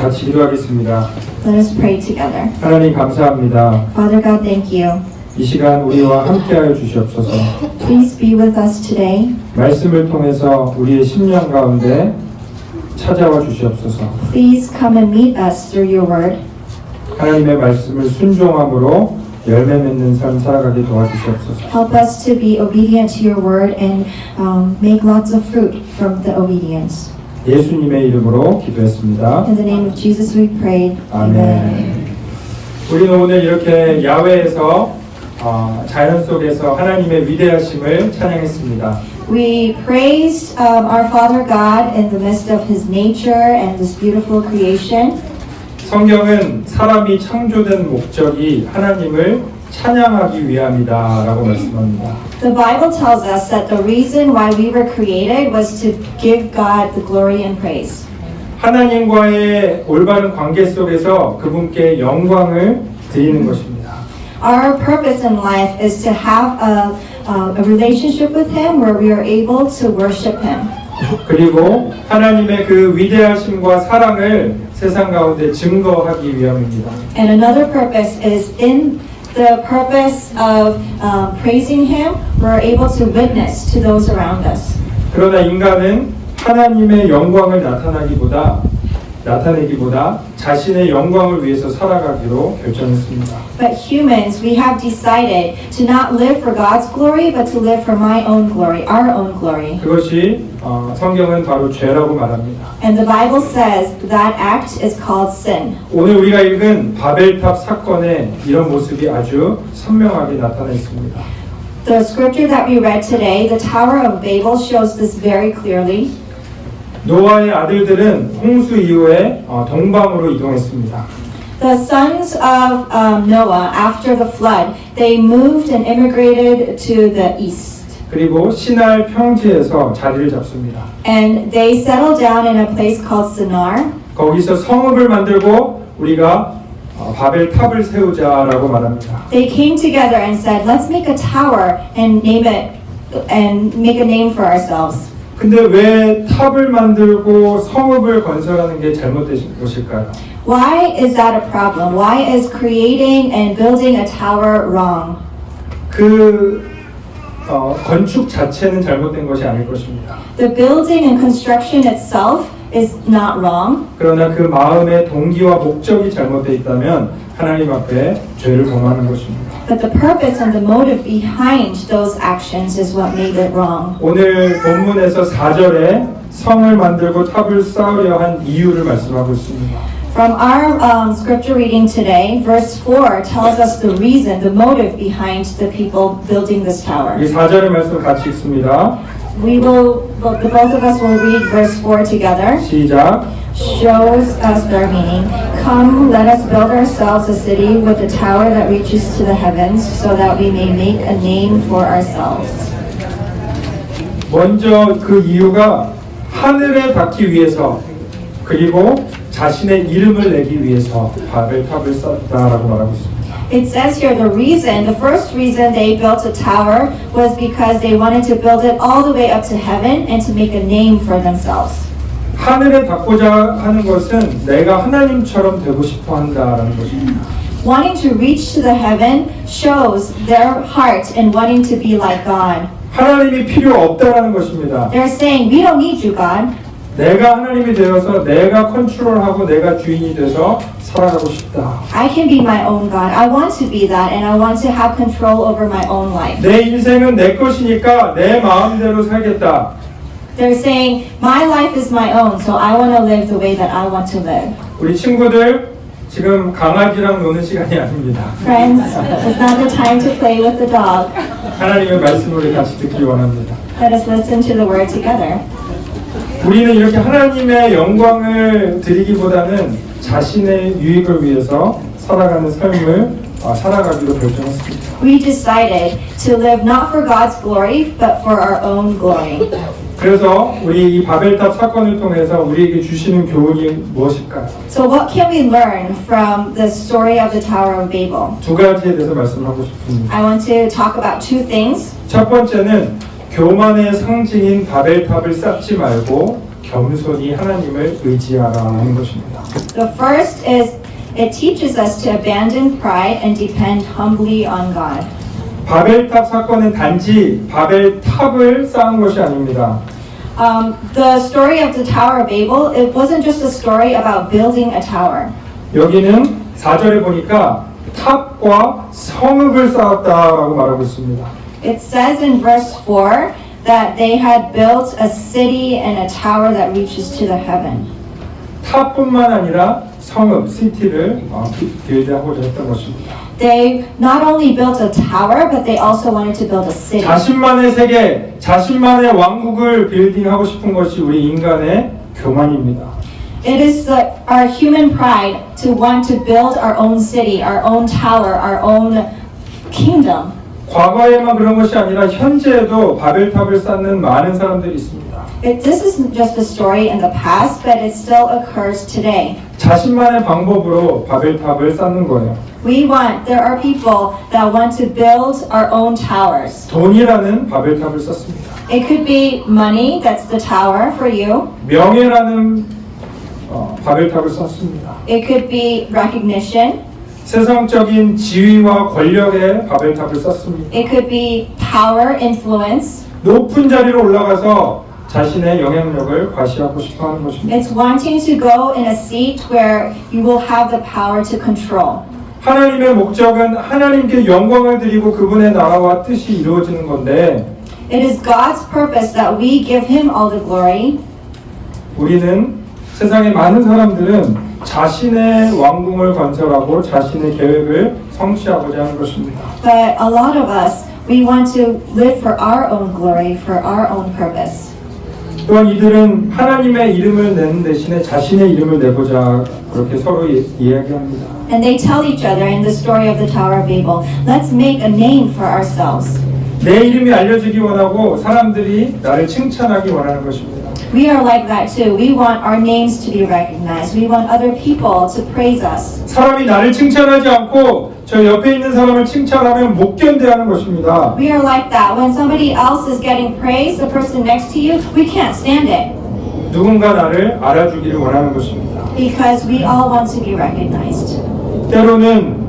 같이 기도하겠습니다. Let us pray together. 하나님 감사합니다. Father God, thank you. 이 시간 우리와 함께하여 주시옵소서. Please be with us today. 말씀을 통해서 우리의 심령 가운데 찾아와 주시옵소서. Please come and meet us through your word. 하나님의 말씀을 순종함으로 열매 맺는 삶 살아가게 도와주시옵소서. Help us to be obedient to your word and make lots of fruit from the obedience. 예수님의 이름으로 기도했습니다. In the name of Jesus we prayed. 아멘. 우리는 오늘 이렇게 야외에서 자연 속에서 하나님의 위대하심을 찬양했습니다. We praised our Father God in the midst of His nature and this beautiful creation. 성경은 사람이 창조된 목적이 하나님을 찬양하기 위함이다라고 말씀합니다. The Bible tells us that the reason why we were created was to give God the glory and praise. 하나님과의 올바른 관계 속에서 그분께 영광을 드리는 것입니다. Our purpose in life is to have a relationship with Him where we are able to worship Him. 그리고 하나님의 그 위대하심과 사랑을 세상 가운데 증거하기 위함입니다. And another purpose is in the purpose of praising Him, we're able to witness to those around us. 그러나 인간은 하나님의 영광을 나타내기보다 자신의 영광을 위해서 살아가기로 결정했습니다. But humans, we have decided to not live for God's glory, but to live for my own glory, our own glory. 그것이 성경은 바로 죄라고 말합니다. And the Bible says that act is called sin. 오늘 우리가 읽은 바벨탑 사건에 이런 모습이 아주 선명하게 나타나 있습니다. The scripture that we read today, the Tower of Babel, shows this very clearly. 노아의 아들들은 홍수 이후에 동방으로 이동했습니다. The sons of Noah, after the flood, they moved and immigrated to the east. 그리고 시날 평지에서 자리를 잡습니다. And they settled down in a place called Shinar. 거기서 성읍을 만들고 우리가 바벨탑을 세우자라고 말합니다. They came together and said, let's make a tower and name it and make a name for ourselves. 근데 왜 탑을 만들고 성읍을 건설하는 게 잘못된 것일까요? Why is that a problem? Why is creating and building a tower wrong? 건축 자체는 잘못된 것이 아닐 것입니다. The building and construction itself is not wrong. 그러나 그 마음의 동기와 목적이 잘못되어 있다면 하나님 앞에 죄를 범하는 것입니다. But the purpose and the motive behind those actions is what made it wrong. 오늘 본문에서 4절에 성을 만들고 탑을 쌓으려 한 이유를 말씀하고 있습니다. From our scripture reading today, verse 4 tells us the reason, the motive behind the people building this tower. 이 4절의 말씀 같이 읽습니다. The both of us will read verse 4 together. 시작. Shows us their meaning. Come, let us build ourselves a city with a tower that reaches to the heavens, so that we may make a name for ourselves. 먼저 그 이유가 하늘에 닿기 위해서 그리고 자신의 이름을 내기 위해서 바벨탑을 쌓았다라고 말하고 있습니다. It says here the first reason they built a tower was because they wanted to build it all the way up to heaven and to make a name for themselves. 하늘에 닿고자 하는 것은 내가 하나님처럼 되고 싶어 한다라는 것입니다. Wanting to reach to the heaven shows their heart in wanting to be like God. 하나님이 필요 없다라는 것입니다. They're saying, we don't need you, God. 내가 하나님이 되어서 내가 컨트롤하고 내가 주인이 돼서 살아가고 싶다. I can be my own God. I want to be that, and I want to have control over my own life. 내 인생은 내 것이니까 내 마음대로 살겠다. They're saying, my life is my own, so I want to live the way that I want to live. 우리 친구들 지금 강아지랑 노는 시간이 아닙니다. Friends, it's not the time to play with the dog. 하나님의 말씀을 같이 듣기 원합니다. Let us listen to the word together. 우리는 이렇게 하나님의 영광을 드리기보다는 자신의 유익을 위해서 살아가는 삶을 살아가기로 결정했습니다. We decided to live not for God's glory, but for our own glory. 그래서 우리 이 바벨탑 사건을 통해서 우리에게 주시는 교훈이 무엇일까요? So what can we learn from the story of the Tower of Babel? 두 가지에 대해서 말씀하고 싶습니다. I want to talk about two things. 첫 번째는 교만의 상징인 바벨탑을 쌓지 말고 겸손히 하나님을 의지하라는 것입니다. The first is it teaches us to abandon pride and depend humbly on God. 바벨탑 사건은 단지 바벨탑을 쌓은 것이 아닙니다. The story of the Tower of Babel, it wasn't just a story about building a tower. 여기는 4절에 보니까 탑과 성읍을 쌓았다라고 말하고 있습니다. It says in verse 4 that they had built a city and a tower that reaches to the heaven. 탑뿐만 아니라 성읍, 시티를 빌드하고자 했던 것입니다. They not only built a tower, but they also wanted to build a city. 자신만의 세계, 자신만의 왕국을 빌딩하고 싶은 것이 우리 인간의 교만입니다. It is our human pride to want to build our own city, our own tower, our own kingdom. 과거에만 그런 것이 아니라 현재에도 바벨탑을 쌓는 많은 사람들이 있습니다. This isn't just a story in the past, but it still occurs today. 자신만의 방법으로 바벨탑을 쌓는 거예요. There are people that want to build our own towers. 돈이라는 바벨탑을 쌓습니다. It could be money, that's the tower for you. 명예라는 바벨탑을 쌓습니다. It could be recognition. 세상적인 지위와 권력의 바벨탑을 쌓습니다. It could be power, influence. 높은 자리로 올라가서 자신의 영향력을 과시하고 싶어 하는 것입니다. It's wanting to go in a seat where you will have the power to control. 하나님의 목적은 하나님께 영광을 드리고 그분의 나라와 뜻이 이루어지는 건데 It is God's purpose that we give Him all the glory. 우리는 세상의 많은 사람들은 자신의 왕궁을 건설하고 자신의 계획을 성취하고자 하는 것입니다. But a lot of us, we want to live for our own glory, for our own purpose. 또한 이들은 하나님의 이름을 내는 대신에 자신의 이름을 내보자 그렇게 서로 이야기합니다. And they tell each other in the story of the Tower of Babel, let's make a name for ourselves. 내 이름이 알려지기 원하고 사람들이 나를 칭찬하기 원하는 것입니다. We are like that too. We want our names to be recognized. We want other people to praise us. 사람이 나를 칭찬하지 않고 저 옆에 있는 사람을 칭찬하면 못 견뎌하는 것입니다. We are like that. When somebody else is getting praise, the person next to you, we can't stand it. 누군가 나를 알아주기를 원하는 것입니다. Because we all want to be recognized. 때로는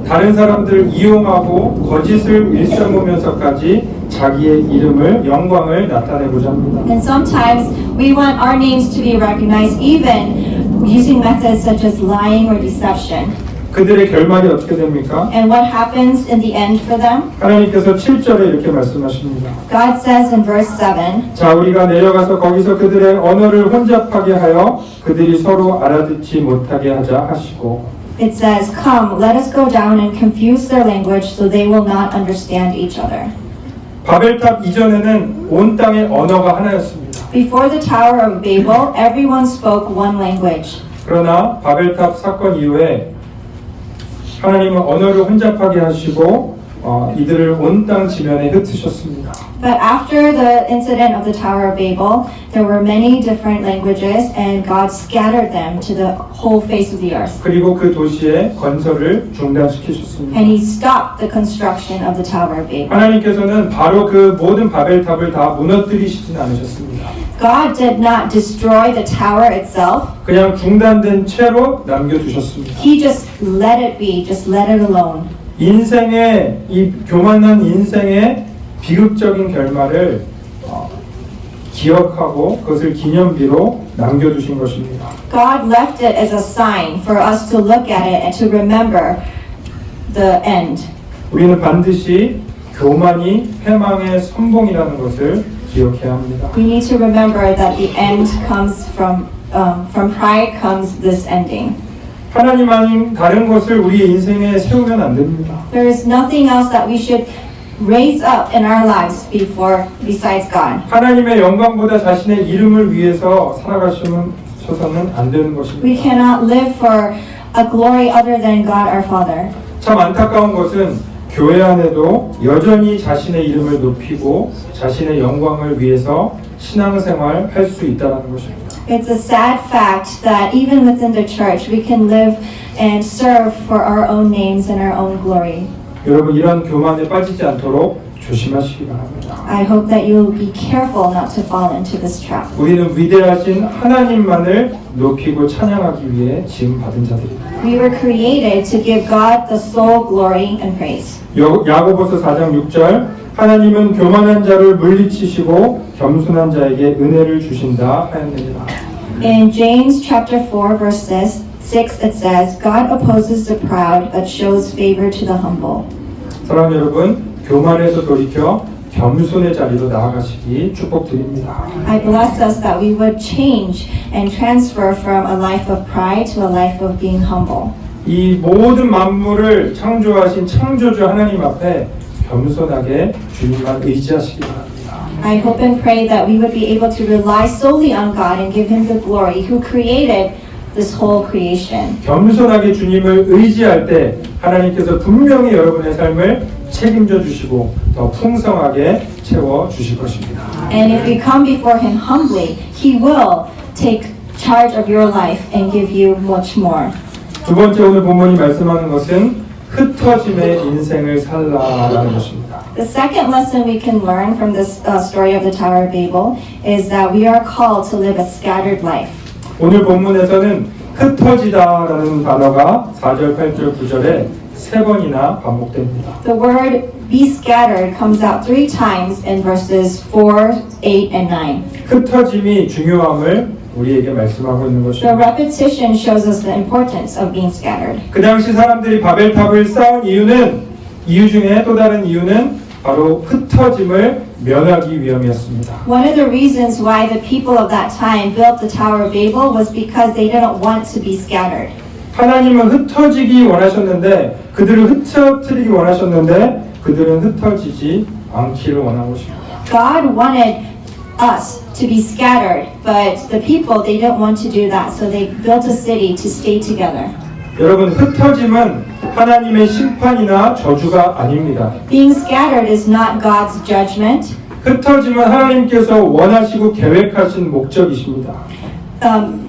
다른 사람들을 이용하고 거짓을 일삼으면서까지 자기의 이름을 영광을 나타내고자 합니다. And sometimes we want our names to be recognized even using methods such as lying or deception. 그들의 결말이 어떻게 됩니까? And what happens in the end for them? 하나님께서 7절에 이렇게 말씀하십니다. God says in verse 7, 자, 우리가 내려가서 거기서 그들의 언어를 혼잡하게 하여 그들이 서로 알아듣지 못하게 하자 하시고 it says, Come, let us go down and confuse their language so they will not understand each other. 바벨탑 이전에는 온 땅의 언어가 하나였습니다. Before the Tower of Babel, everyone spoke one language. 그러나 바벨탑 사건 이후에 하나님은 언어를 혼잡하게 하시고 이들을 온 땅 지면에 흩으셨습니다. But after the incident of the Tower of Babel, there were many different languages and God scattered them to the whole face of the earth. 그리고 그 도시의 건설을 중단시키셨습니다. And He stopped the construction of the Tower of Babel. 하나님께서는 바로 그 모든 바벨탑을 다 무너뜨리시진 않으셨습니다. God did not destroy the tower itself. 그냥 중단된 채로 남겨두셨습니다. He just let it be, just let it alone. 인생의 이 교만한 인생의 비극적인 결말을 기억하고 그것을 기념비로 남겨두신 것입니다. God left it as a sign for us to look at it and to remember the end. 우리는 반드시 교만이 패망의 선봉이라는 것을 기억해야 합니다. We need to remember that the end comes from pride comes this ending. 하나님 아닌 다른 것을 우리의 인생에 세우면 안 됩니다. There is nothing else that we should raise up in our lives besides God. 하나님의 영광보다 자신의 이름을 위해서 살아가셔서는 안 되는 것입니다. We cannot live for a glory other than God our Father. 참 안타까운 것은 교회 안에도 여전히 자신의 이름을 높이고 자신의 영광을 위해서 신앙생활 할 수 있다는 것입니다. It's a sad fact that even within the church we can live and serve for our own names and our own glory. 여러분 이런 교만에 빠지지 않도록 조심하시기 바랍니다. I hope that you will be careful not to fall into this trap. 우리는 위대하신 하나님만을 높이고 찬양하기 위해 지음받은 자들입니다. We were created to give God the sole glory and praise. 야고보서 4장 6절 하나님은 교만한 자를 물리치시고 겸손한 자에게 은혜를 주신다 하였느니라. In James chapter 4 verse 6 it says, God opposes the proud but shows favor to the humble. 사랑하는 여러분, 교만에서 돌이켜 겸손의 자리로 나아가시기 축복드립니다. I bless us that we would change and transfer from a life of pride to a life of being humble. 이 모든 만물을 창조하신 창조주 하나님 앞에 겸손하게 주님만 의지하시기 바랍니다. I hope and pray that we would be able to rely solely on God and give Him the glory who created this whole creation. 겸손하게 주님을 의지할 때 하나님께서 분명히 여러분의 삶을 책임져 주시고 더 풍성하게 채워 주실 것입니다. And if we come before Him humbly, He will take charge of your life and give you much more. 두 번째 오늘 본문이 말씀하는 것은 흩어짐의 인생을 살라라는 것입니다. The second lesson we can learn from this story of the Tower of Babel is that we are called to live a scattered life. 오늘 본문에서는 흩어지다라는 단어가 4절, 8절, 9절에 3번이나 반복됩니다. The word be scattered comes out 3 times in verses 4, 8, and 9. 흩어짐이 중요함을 우리에게 말씀하고 있는 The 것입니다. repetition shows us the importance of being scattered. 그 당시 사람들이 바벨탑을 쌓은 이유 중에 또 다른 이유는 바로 흩어짐을 면하기 위함이었습니다. One of the reasons why the people of that time built the Tower of Babel was because they didn't want to be scattered. 하나님은 흩어지기 원하셨는데 그들을 흩어뜨리기 원하셨는데 그들은 흩어지지 않기를 원한 것입니다. God wanted us to be scattered, but the people, they didn't want to do that, so they built a city to stay together. 여러분, 흩어짐은 하나님의 심판이나 저주가 아닙니다. Being scattered is not God's judgment. 흩어짐은 하나님께서 원하시고 계획하신 목적이십니다.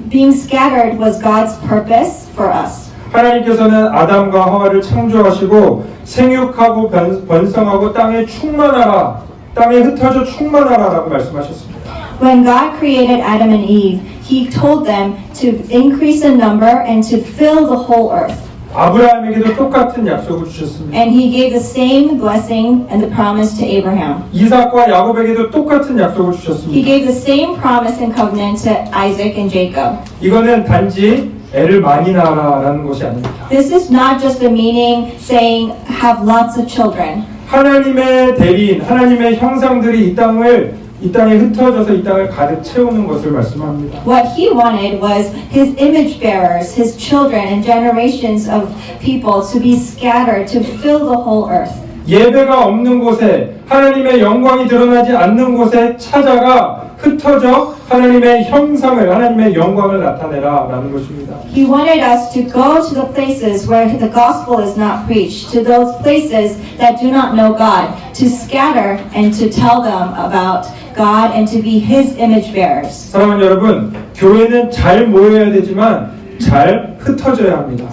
Being scattered was God's purpose for us. 하나님께서는 아담과 하와를 창조하시고 생육하고 번성하고 땅에 충만하라, 땅에 흩어져 충만하라라고 말씀하셨습니다. When God created Adam and Eve, He told them to increase in number and to fill the whole earth. 아브라함에게도 똑같은 약속을 주셨습니다. And He gave the same blessing and the promise to Abraham. 이삭과 야곱에게도 똑같은 약속을 He 주셨습니다. gave the same promise and covenant to Isaac and Jacob. 이거는 단지 애를 많이 낳아라라는 것이 아닙니다. This is not just the meaning saying have lots of children. 하나님의 대리인, 하나님의 형상들이 이 땅에 흩어져서 이 땅을 가득 채우는 것을 말씀합니다. What He wanted was His image bearers, His children and generations of people to be scattered, to fill the whole earth. 예배가 없는 곳에 하나님의 영광이 드러나지 않는 곳에 찾아가 흩어져 하나님의 형상을, 하나님의 영광을 나타내라라는 것입니다. He wanted us to go to the places where the gospel is not preached, to those places that do not know God, to scatter and to tell them about God and to be His image bearers. 사랑하는 여러분, 교회는 잘 모여야 되지만 잘 흩어져야 합니다.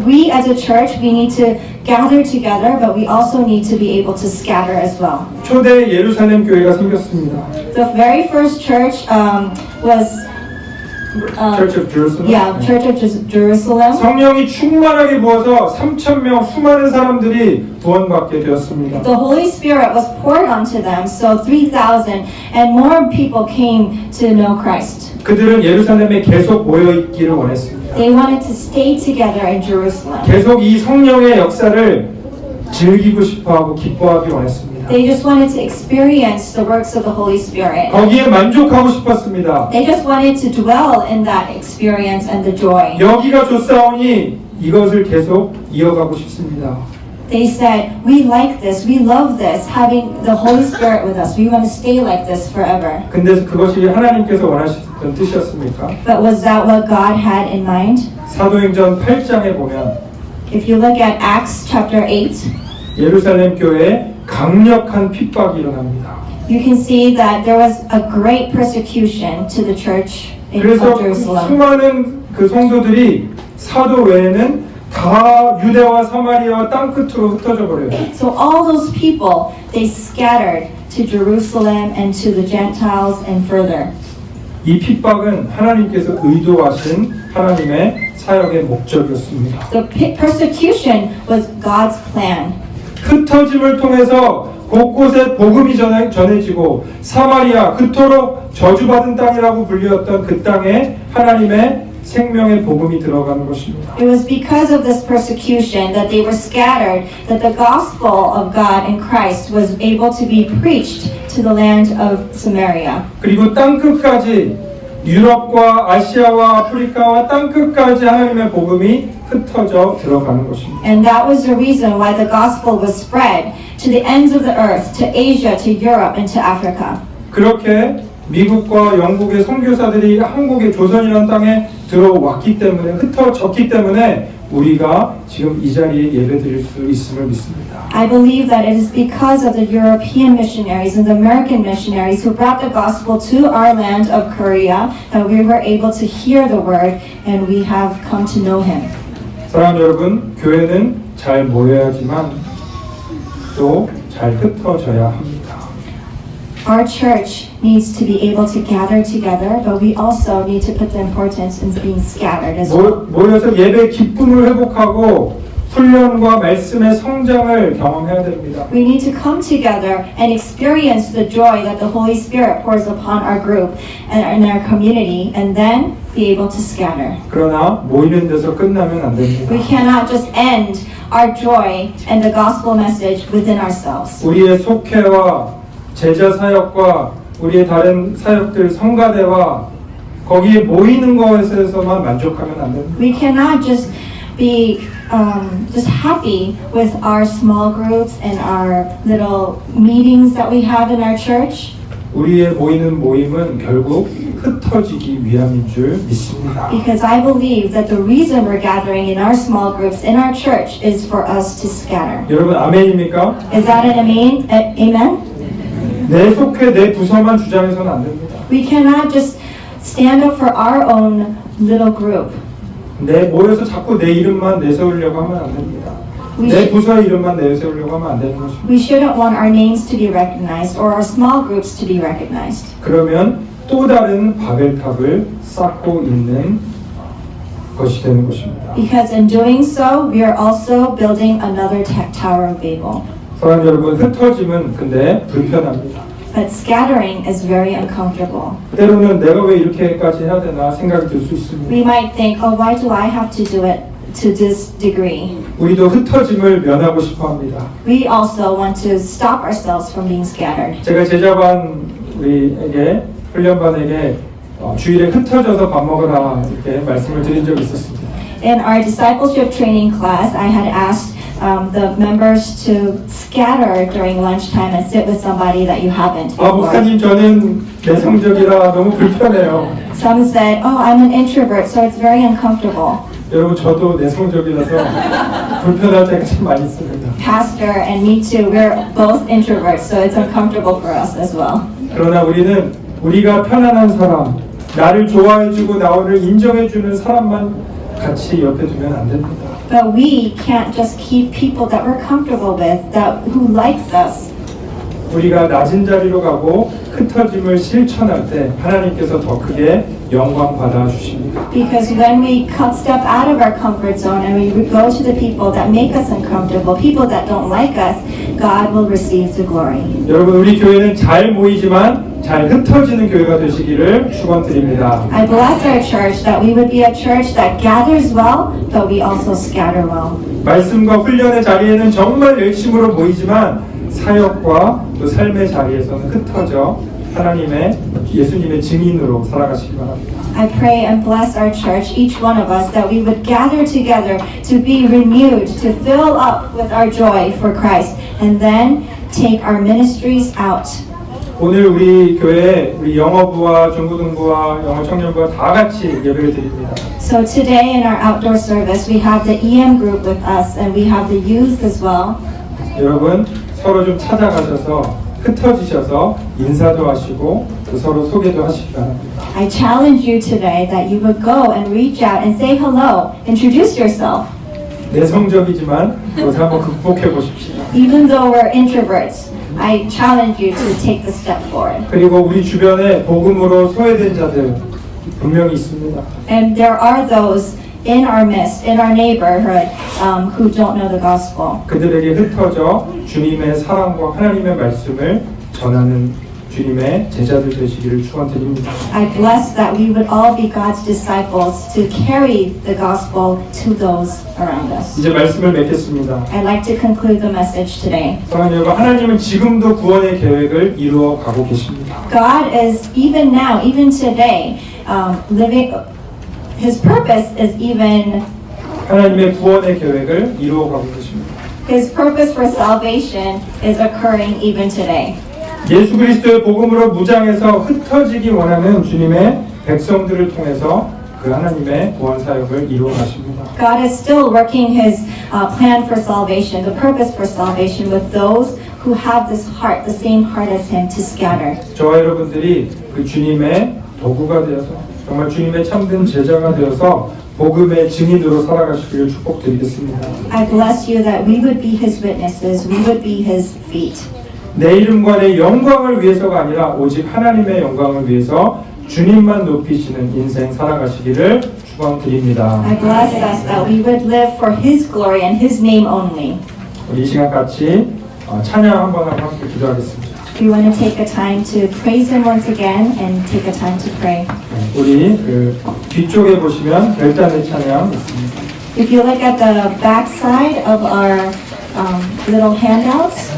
We as a church, we need to gather together, but we also need to be able to scatter as well. 초대 예루살렘 교회가 생겼습니다. The very first church was Church of Jerusalem. Church of Jerusalem. 성령이 충만하게 부어서 3,000명 수많은 사람들이 구원받게 되었습니다. The Holy Spirit was poured onto them, so 3,000 and more people came to know Christ. 그들은 예루살렘에 계속 모여 있기를 원했습니다. They wanted to stay together in Jerusalem. 계속 이 성령의 역사를 즐기고 싶어하고 기뻐하기 원했습니다. They just wanted to experience the works of the Holy Spirit. 거기에 만족하고 싶었습니다. They just wanted to dwell in that experience and the joy. 여기가 좋사오니 이것을 계속 이어가고 싶습니다. They said, we like this, we love this, having the Holy Spirit with us. We want to stay like this forever. 근데 그것이 하나님께서 원하시던 뜻이었습니까? But was that what God had in mind? 사도행전 8장에 보면 If you look at Acts chapter 8, 예루살렘 교회에 강력한 핍박이 일어납니다. you can see that there was a great persecution to the church of 그래서 Jerusalem. 수많은 그 성도들이 사도 외에는 다 유대와 사마리아와 땅끝으로 흩어져 버려요. So all those people, they scattered to Jerusalem and to the Gentiles and further. 이 핍박은 하나님께서 의도하신 하나님의 사역의 목적이었습니다. The persecution was God's plan. 흩어짐을 통해서 곳곳에 복음이 전해지고 사마리아 그토록 저주받은 땅이라고 불렸던 그 땅에 하나님의 생명의 복음이 들어가는 것입니다. It was because of this persecution that they were scattered that the gospel of God in Christ was able to be preached to the land of Samaria. 그리고 땅끝까지 유럽과 아시아와 아프리카와 땅끝까지 하나님의 복음이 흩어져 들어가는 것입니다. And that was the reason why the gospel was spread to the ends of the earth, to Asia, to Europe, and to Africa. 그렇게 미국과 영국의 선교사들이 한국의 조선이라는 땅에 들어왔기 때문에 흩어졌기 때문에 우리가 지금 이 자리에 예배드릴 수 있음을 믿습니다. I believe that it is because of the European missionaries and the American missionaries who brought the gospel to our land of Korea that we were able to hear the word and we have come to know him. 사랑하는 여러분, 교회는 잘 모여야지만 또 잘 흩어져야 합니다. Our church needs to be able to gather together, but we also need to put the importance in being scattered as well. 모여서 예배 기쁨을 회복하고 훈련과 말씀의 성장을 경험해야 됩니다. We need to come together and experience the joy that the Holy Spirit pours upon our group and in our community, and then be able to scatter. 그러나 모이는 데서 끝나면 안 됩니다. We cannot just end our joy and the gospel message within ourselves. 우리의 속회와 제자 사역과 우리의 다른 사역들 성가대와 거기에 모이는 것에서만 만족하면 안 됩니다. We cannot just be just happy with our small groups and our little meetings that we have in our church. 우리의 모이는 모임은 결국 흩어지기 위함인 줄 믿습니다. Because I believe that the reason we're gathering in our small groups in our church is for us to scatter. 여러분 아멘입니까? Is that an amen? Amen? 내 속회 내 부서만 주장해서는 안 됩니다. We cannot just stand up for our own little group. 모여서 자꾸 내 이름만 내세우려고 하면 안 됩니다. 내 부서의 이름만 내세우려고 하면 안 되는 것입니다. We shouldn't want our names to be recognized or our small groups to be recognized. 그러면 또 다른 바벨탑을 쌓고 있는 것이 되는 것입니다. Because in doing so, we are also building another Tower of Babel. 사랑하는 여러분, 흩어짐은 근데 불편합니다. But scattering is very uncomfortable. 때로는 내가 왜 이렇게까지 해야 되나 생각이 들 수 있습니다. We might think, oh, why do I have to do it to this degree? 우리도 흩어짐을 면하고 싶어 합니다. We also want to stop ourselves from being scattered. 제가 제자반 우리에게 훈련반에게 주일에 흩어져서 밥 먹으라 이렇게 말씀을 드린 적이 있었습니다. In our discipleship training class, I had asked the members to scatter during lunchtime and sit with somebody that you haven't before. 목사님 저는 내성적이라 너무 불편해요. Some said, oh, I'm an introvert, so it's very uncomfortable. 여러분 저도 내성적이라서 불편할 때가 참 많이 있습니다. Pastor and me too, we're both introverts, so it's uncomfortable for us as well. 그러나 우리가 편안한 사람, 나를 좋아해주고 나를 인정해주는 사람만 같이 옆에 두면 안 됩니다. But we can't just keep people that we're comfortable with, who likes us. 우리가 낮은 자리로 가고 흩어짐을 실천할 때 하나님께서 더 크게 영광 받아 주십니다. Because when we step out of our comfort zone and we go to the people that make us uncomfortable, people that don't like us, God will receive the glory. 여러분 우리 교회는 잘 모이지만 잘 흩어지는 교회가 되시기를 축원드립니다. I bless our church that we would be a church that gathers well, but we also scatter well. 말씀과 훈련의 자리에는 정말 열심으로 모이지만 사역과 또 삶의 자리에서는 흩어져 하나님의 예수님의 증인으로 살아가시기 바랍니다. I pray and bless our church, each one of us, that we would gather together to be renewed, to fill up with our joy for Christ, and then take our ministries out. 오늘 우리 교회에 우리 영어부와 중고등부와 영어 청년부와 다 같이 예배를 드립니다. So today in our outdoor service, we have the EM group with us, and we have the youth as well. 여러분 서로 좀 찾아가셔서 흩어지셔서 인사도 하시고 또 서로 소개도 하시기 바랍니다. I challenge you today that you would go and reach out and say hello, introduce yourself. 내성적이지만 그것을 한번 극복해 보십시오. Even though we're introverts, I challenge you to take the step forward. 그리고 우리 주변에 복음으로 소외된 자들 분명히 있습니다. And there are those in our midst, in our neighborhood, who don't know the gospel. 그들에게 흩어져 주님의 사랑과 하나님의 말씀을 전하는 주님의 제자들 되시기를 축원드립니다. I bless that we would all be God's disciples to carry the gospel to those around us. 이제 말씀을 맺겠습니다. I'd like to conclude the message today. 사랑하는 여러분, 하나님은 지금도 구원의 계획을 이루어 가고 계십니다. God is even now, even today, living. His purpose is even. 하나님의 구원의 계획을 이루어 가고 계십니다. His purpose for salvation is occurring even today. 예수 그리스도의 복음으로 무장해서 흩어지기 원하는 주님의 백성들을 통해서 그 하나님의 구원 사역을 이루어 가십니다. God is still working His plan for salvation, the purpose for salvation with those who have this heart, the same heart as Him, to scatter. 저와 여러분들이 그 주님의 도구가 되어서 정말 주님의 참된 제자가 되어서 복음의 증인으로 살아가시기를 축복드리겠습니다. I bless you that we would be His witnesses, we would be His feet. 내 이름과 내 영광을 위해서가 아니라 오직 하나님의 영광을 위해서 주님만 높이시는 인생 살아가시기를 축원드립니다. I bless us that we would live for His glory and His name only. 우리 이 시간 같이 찬양 한번 하고 함께 기도하겠습니다. We want to take a time to praise Him once again and take a time to pray. 우리 그 뒤쪽에 보시면 결단의 찬양 있습니다. If you look at the back side of our little handouts,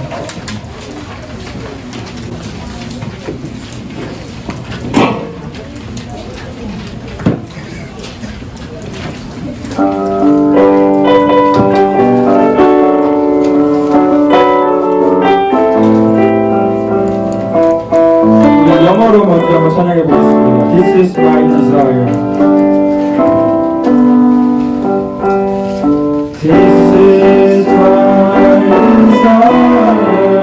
영어로 먼저 한번 찬양해 보겠습니다. This is my desire. This is my desire to honor you.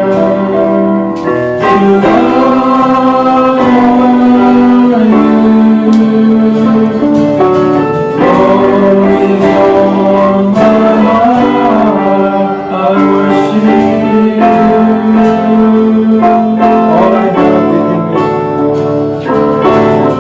Lord, with all my heart I worship you. All I have within me.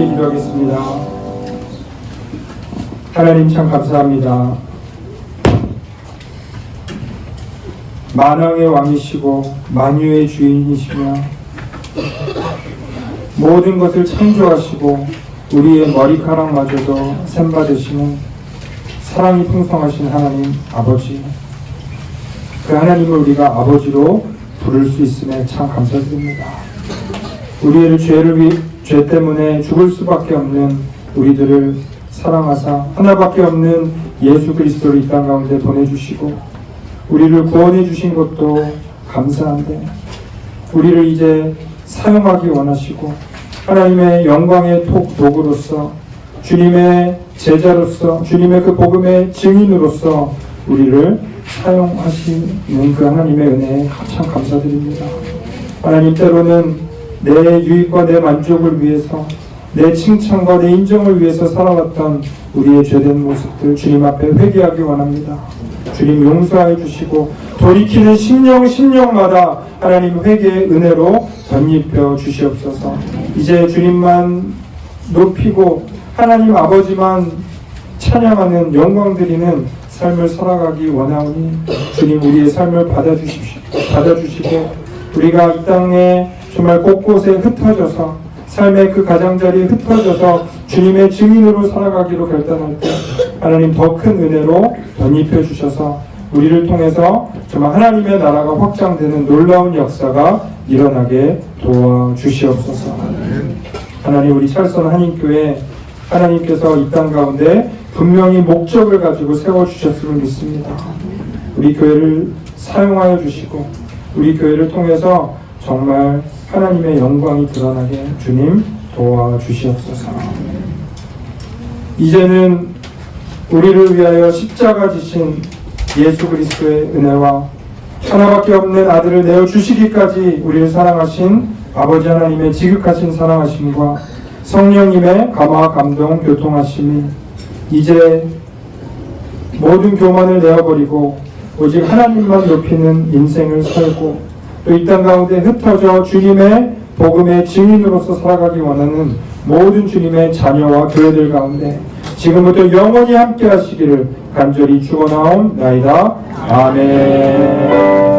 함께 기도하겠습니다. 하나님 참 감사합니다. 만왕의 왕이시고 만유의 주인이시며 모든 것을 창조하시고 우리의 머리카락마저도 샘받으시는 사랑이 풍성하신 하나님 아버지, 그 하나님을 우리가 아버지로 부를 수 있음에 참 감사드립니다. 우리의 죄 때문에 죽을 수밖에 없는 우리들을 사랑하사 하나밖에 없는 예수 그리스도를 이 땅 가운데 보내주시고 우리를 구원해 주신 것도 감사한데 우리를 이제 사용하기 원하시고 하나님의 영광의 도구로서 주님의 제자로서 주님의 그 복음의 증인으로서 우리를 사용하시는 그 하나님의 은혜에 참 감사드립니다. 하나님, 때로는 내 유익과 내 만족을 위해서 내 칭찬과 내 인정을 위해서 살아왔던 우리의 죄된 모습들 주님 앞에 회개하기 원합니다. 주님 용서해 주시고 돌이키는 심령마다 하나님 회개의 은혜로 덧입혀 주시옵소서. 이제 주님만 높이고 하나님 아버지만 찬양하는 영광 드리는 삶을 살아가기 원하오니 주님 우리의 삶을 받아주시고 우리가 이 땅에 정말 곳곳에 흩어져서 삶의 그 가장자리에 흩어져서 주님의 증인으로 살아가기로 결단할 때 하나님 더 큰 은혜로 덧입혀 주셔서 우리를 통해서 정말 하나님의 나라가 확장되는 놀라운 역사가 일어나게 도와주시옵소서. 하나님, 우리 찰선 한인교회 하나님께서 이 땅 가운데 분명히 목적을 가지고 세워주셨음을 믿습니다. 우리 교회를 사용하여 주시고 우리 교회를 통해서 정말 하나님의 영광이 드러나게 주님 도와주시옵소서. 이제는 우리를 위하여 십자가 지신 예수 그리스도의 은혜와 하나밖에 없는 아들을 내어주시기까지 우리를 사랑하신 아버지 하나님의 지극하신 사랑하심과 성령님의 감화 감동 교통하심이 이제 모든 교만을 내어버리고 오직 하나님만 높이는 인생을 살고 또 이 땅 가운데 흩어져 주님의 복음의 증인으로서 살아가기 원하는 모든 주님의 자녀와 교회들 가운데 지금부터 영원히 함께 하시기를 간절히 축원하옵나이다. 아멘.